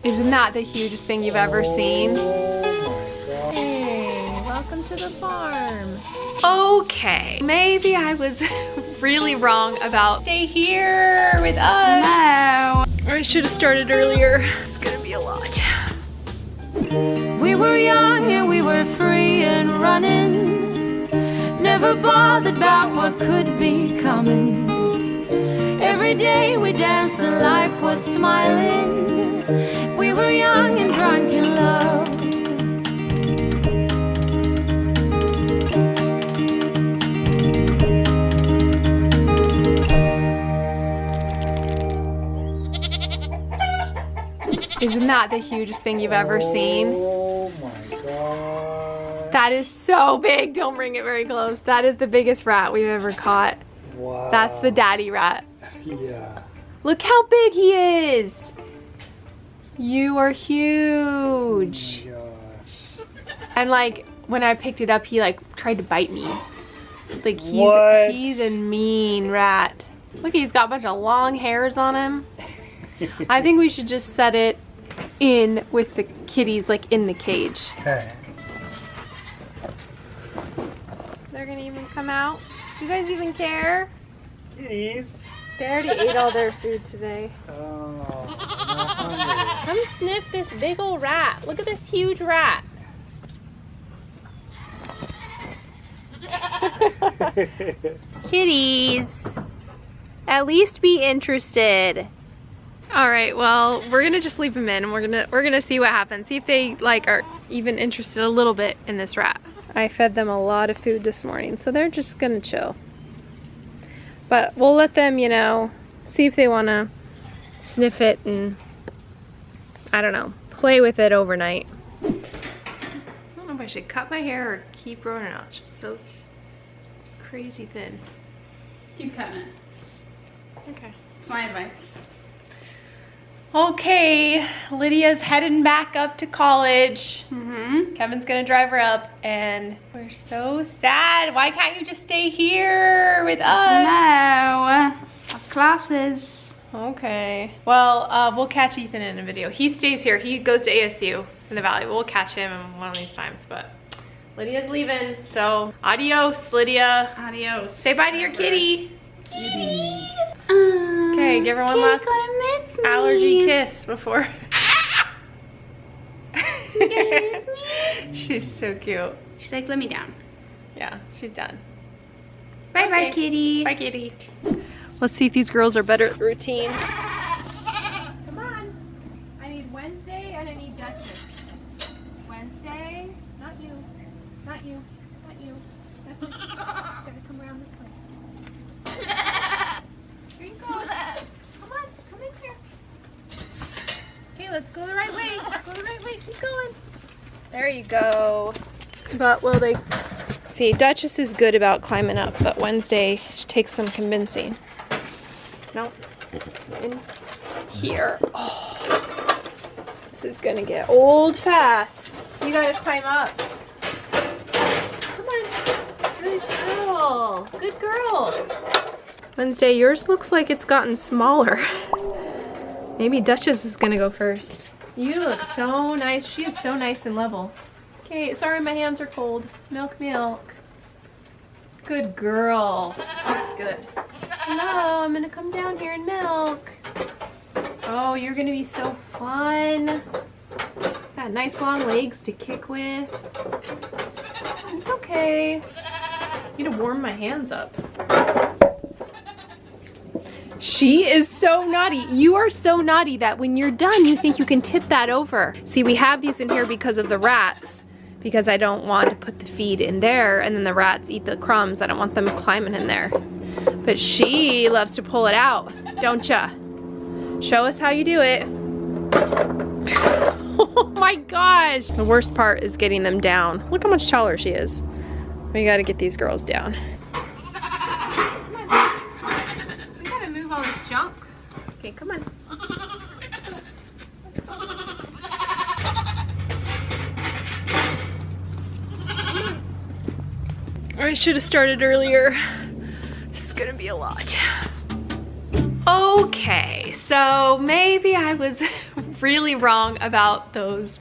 Isn't that the hugest thing you've ever seen? Oh Hey, welcome to the farm. Okay, maybe I was really wrong about stay here with us. No. I should have started earlier. It's gonna be a lot. We were young and we were free and running, never bothered about what could be coming. Every day we danced and life was smiling. We were young and drunk in love. Isn't that the hugest thing you've ever seen? Oh my god. That is so big. Don't bring it very close. That is the biggest rat we've ever caught. Wow. That's the daddy rat. Yeah. Look how big he is. You are huge. Oh my gosh. And like when I picked it up, he like tried to bite me. Like What? he's a mean rat. Look, he's got a bunch of long hairs on him. I think we should just set it in with the kitties, like in the cage. Okay. They're gonna even come out. You guys even care? Kitties. They already ate all their food today. Oh, I'm not Come sniff this big old rat. Look at this huge rat. hungry. Kitties, at least be interested. All right, well, we're gonna just leave them in and we're gonna see what happens. See if they like are even interested a little bit in this rat. I fed them a lot of food this morning, so they're just gonna chill. But we'll let them, you know, see if they wanna sniff it and, I don't know, play with it overnight. I don't know if I should cut my hair or keep growing it out. It's just so crazy thin. Keep cutting it. Okay. It's my advice. Okay, Lydia's heading back up to college. Mm-hmm. Kevin's gonna drive her up and we're so sad. Why can't you just stay here with us? No. Have classes. Okay. Well, we'll catch Ethan in a video. He stays here. He goes to ASU in the Valley. We'll catch him one of these times, but Lydia's leaving. So, adios, Lydia. Adios. Say bye to your kitty. Kitty. Okay, give her one last miss me. allergy kiss before. You gonna miss me? She's so cute. She's like, let me down. Yeah, she's done. Bye bye, Okay. kitty. Bye, kitty. Let's see if these girls are better at routine. Come on. I need Wednesday and I need Duchess. Wednesday. Not you. Not you. Not you. Duchess. Gotta come around this way. Here you go. Come on. Come in here. Okay, let's go the right way. Go the right way. Keep going. There you go. But will they... See, Duchess is good about climbing up, but Wednesday takes some convincing. No. In here. Oh, this is gonna get old fast. You gotta climb up. Come on. Good girl. Good girl. Wednesday, yours looks like it's gotten smaller. Maybe Duchess is gonna go first. You look so nice. She is so nice and level. Okay, sorry my hands are cold. Milk, milk. Good girl. That's good. Hello, I'm gonna come down here and milk. Oh, you're gonna be so fun. Got nice long legs to kick with. It's okay. I need to warm my hands up. She is so naughty. You are so naughty that when you're done, you think you can tip that over. See, we have these in here because of the rats, because I don't want to put the feed in there and then the rats eat the crumbs. I don't want them climbing in there. But she loves to pull it out, don't ya? Show us how you do it. Oh my gosh. The worst part is getting them down. Look how much taller she is. We gotta get these girls down. We gotta move all this junk. Okay, come on. I should have started earlier. This is gonna be a lot. Okay, so maybe I was really wrong about those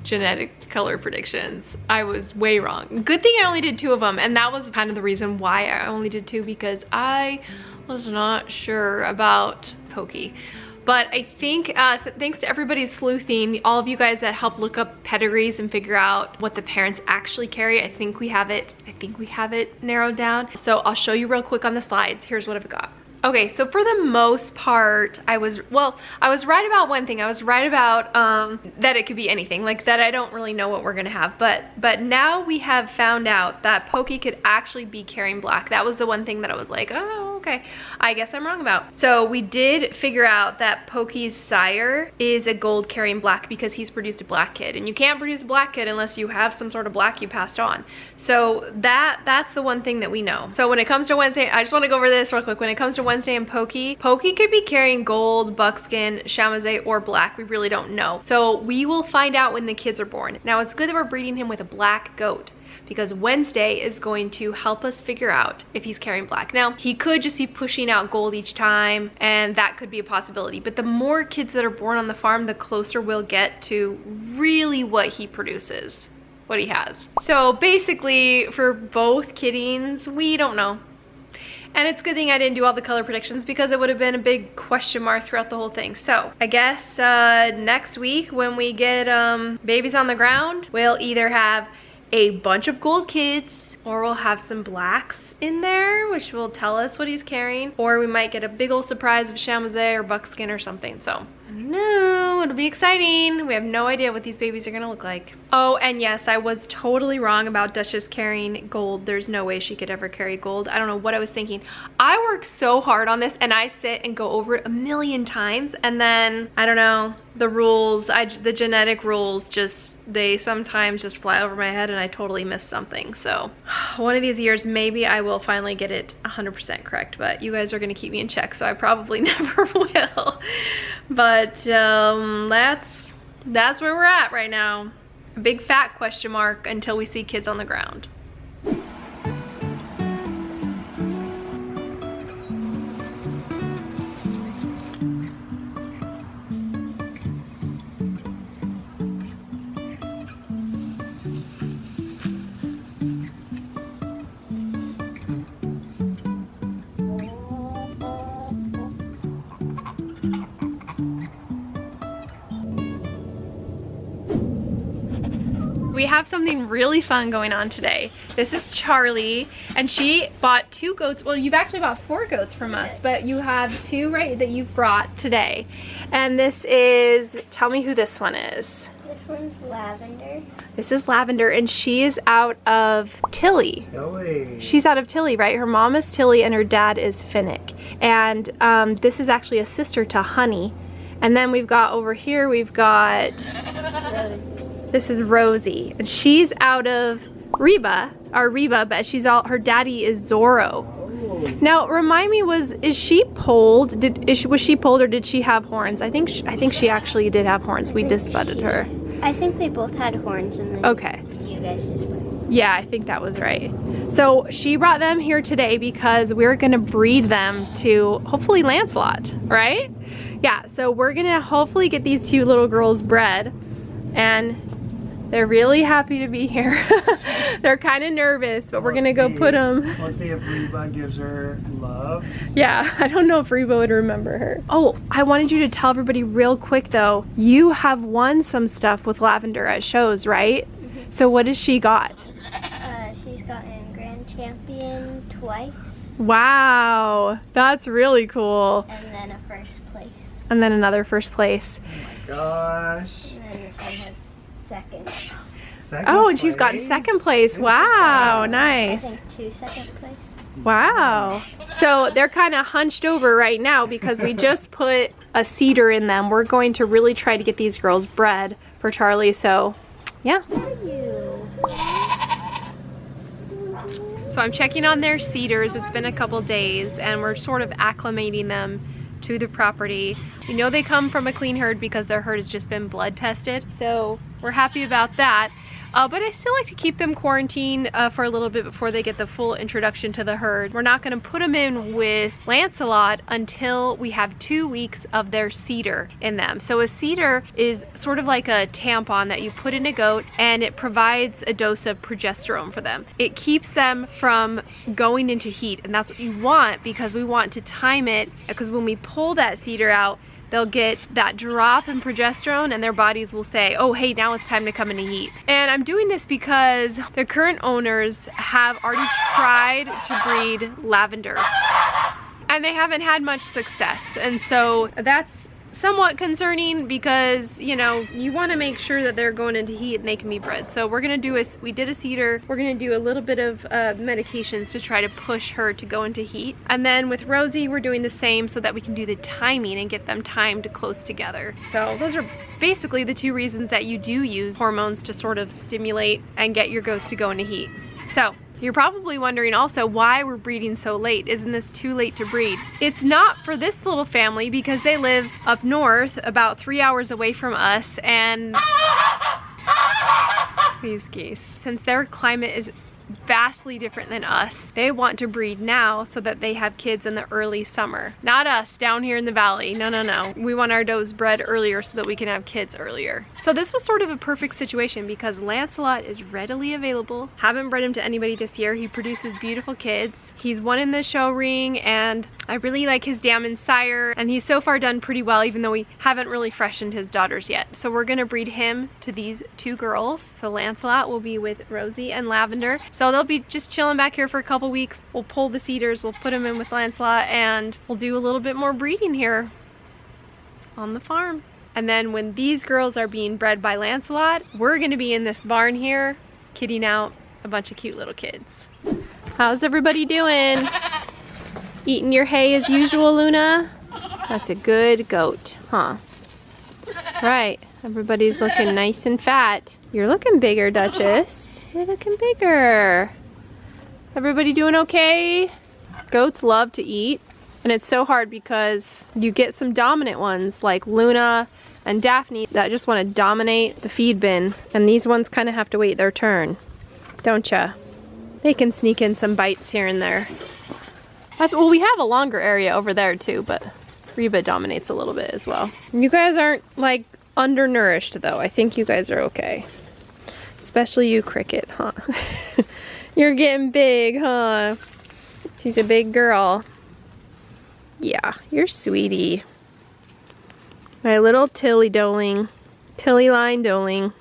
genetic color predictions. I was way wrong. Good thing I only did 2 of them, and that was kind of the reason why I only did 2, because I was not sure about Pokey. But I think, so thanks to everybody's sleuthing, all of you guys that helped look up pedigrees and figure out what the parents actually carry, I think we have it narrowed down. So I'll show you real quick on the slides. Here's what I've got. Okay, so for the most part, I was right about one thing. I was right about that it could be anything, like that I don't really know what we're gonna have. But now we have found out that Pokey could actually be carrying black. That was the one thing that I was like, oh, okay, I guess I'm wrong about. So we did figure out that Pokey's sire is a gold carrying black because he's produced a black kid. And you can't produce a black kid unless you have some sort of black you passed on. So that's the one thing that we know. So when it comes to Wednesday, I just wanna go over this real quick. When it comes to Wednesday and Pokey could be carrying gold, buckskin, chamazet, or black. We really don't know. So we will find out when the kids are born. Now it's good that we're breeding him with a black goat, because Wednesday is going to help us figure out if he's carrying black. Now, he could just be pushing out gold each time, and that could be a possibility. But the more kids that are born on the farm, the closer we'll get to really what he produces, what he has. So basically, for both kittings, we don't know. And it's a good thing I didn't do all the color predictions, because it would have been a big question mark throughout the whole thing. So I guess next week when we get babies on the ground, we'll either have a bunch of gold kids, or we'll have some blacks in there, which will tell us what he's carrying, or we might get a big old surprise of chamazet or buckskin or something. So I don't know, it'll be exciting. We have no idea what these babies are gonna look like. Oh, and yes, I was totally wrong about Duchess carrying gold. There's no way she could ever carry gold. I don't know what I was thinking. I work so hard on this, and I sit and go over it a million times, and then, I don't know, the rules, the genetic rules, they sometimes just fly over my head and I totally miss something. So one of these years, maybe I will finally get it 100% correct, but you guys are gonna keep me in check, so I probably never will. But that's where we're at right now. A big fat question mark until we see kids on the ground. We have something really fun going on today. This is Charlie, and she bought 2 goats. Well, you've actually bought 4 goats from us, but you have 2 right that you've brought today. And this is, tell me who this one is. This one's Lavender. This is Lavender, and she is out of Tilly. Tilly. She's out of Tilly, right? Her mom is Tilly and her dad is Finnick. And this is actually a sister to Honey. And then we've got over here, we've got Rosie. This is Rosie, and she's out of Reba, but her daddy is Zorro. Oh. Now, remind me, is she polled? Was she polled, or did she have horns? I think she actually did have horns. We just butted her. I think they both had horns, and then Okay. you guys just went. Yeah, I think that was right. So she brought them here today because we're gonna breed them to hopefully Lancelot, right? Yeah, so we're gonna hopefully get these 2 little girls bred, and they're really happy to be here. They're kind of nervous, but we're gonna go put them. We'll see if Reba gives her loves. Yeah, I don't know if Reba would remember her. Oh, I wanted you to tell everybody real quick though, you have won some stuff with Lavender at shows, right? Mm-hmm. So what has she got? She's gotten Grand Champion twice. Wow, that's really cool. And then a first place. And then another first place. Oh my gosh. And then this one has second. Oh, and she's gotten second place. Wow, I nice. think 2 second place. Wow. So they're kind of hunched over right now because we just put a cedar in them. We're going to really try to get these girls bred for Charlie, so yeah. So I'm checking on their cedars. It's been a couple days and we're sort of acclimating them to the property. We know they come from a clean herd because their herd has just been blood tested, so we're happy about that. but I still like to keep them quarantined for a little bit before they get the full introduction to the herd. We're not going to put them in with Lancelot until we have 2 weeks of their cedar in them. So a cedar is sort of like a tampon that you put in a goat, and it provides a dose of progesterone for them. It keeps them from going into heat, and that's what you want, because we want to time it, because when we pull that cedar out, they'll get that drop in progesterone and their bodies will say, oh hey, now it's time to come into heat. And I'm doing this because their current owners have already tried to breed lavender and they haven't had much success. And so that's somewhat concerning, because you know, you want to make sure that they're going into heat and they can be bred. So we're gonna do we did a cedar, we're gonna do a little bit of medications to try to push her to go into heat, and then with Rosie we're doing the same so that we can do the timing and get them timed close together. So those are basically the 2 reasons that you do use hormones to sort of stimulate and get your goats to go into heat. So you're probably wondering also why we're breeding so late. Isn't this too late to breed? It's not for this little family, because they live up north about 3 hours away from us, and these geese, since their climate is vastly different than us, they want to breed now so that they have kids in the early summer. Not us down here in the valley. No, no, no. We want our does bred earlier so that we can have kids earlier. So this was sort of a perfect situation because Lancelot is readily available. Haven't bred him to anybody this year. He produces beautiful kids. He's won in the show ring, and I really like his dam and sire, and he's so far done pretty well, even though we haven't really freshened his daughters yet. So we're gonna breed him to these 2 girls. So Lancelot will be with Rosie and Lavender. So they'll be just chilling back here for a couple weeks. We'll pull the cedars, we'll put them in with Lancelot, and we'll do a little bit more breeding here on the farm. And then when these girls are being bred by Lancelot, we're gonna be in this barn here, kidding out a bunch of cute little kids. How's everybody doing? Eating your hay as usual, Luna? That's a good goat, huh? Right, everybody's looking nice and fat. You're looking bigger, Duchess. You're looking bigger. Everybody doing okay? Goats love to eat, and it's so hard because you get some dominant ones like Luna and Daphne that just want to dominate the feed bin, and these ones kind of have to wait their turn, don't ya? They can sneak in some bites here and there. Well, we have a longer area over there too, but Reba dominates a little bit as well. You guys aren't like undernourished though. I think you guys are okay. Especially you, Cricket, huh? You're getting big, huh? She's a big girl. Yeah, you're sweetie. My little Tilly Doling. Tilly Line Doling.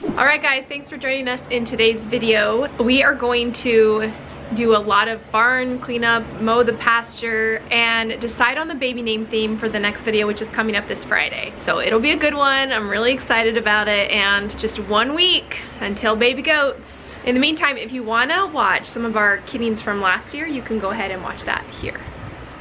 Alright guys, thanks for joining us in today's video. We are going to do a lot of barn cleanup, mow the pasture, and decide on the baby name theme for the next video, which is coming up this Friday. So it'll be a good one. I'm really excited about it, and just 1 week until baby goats. In the meantime, if you wanna watch some of our kiddings from last year, you can go ahead and watch that here.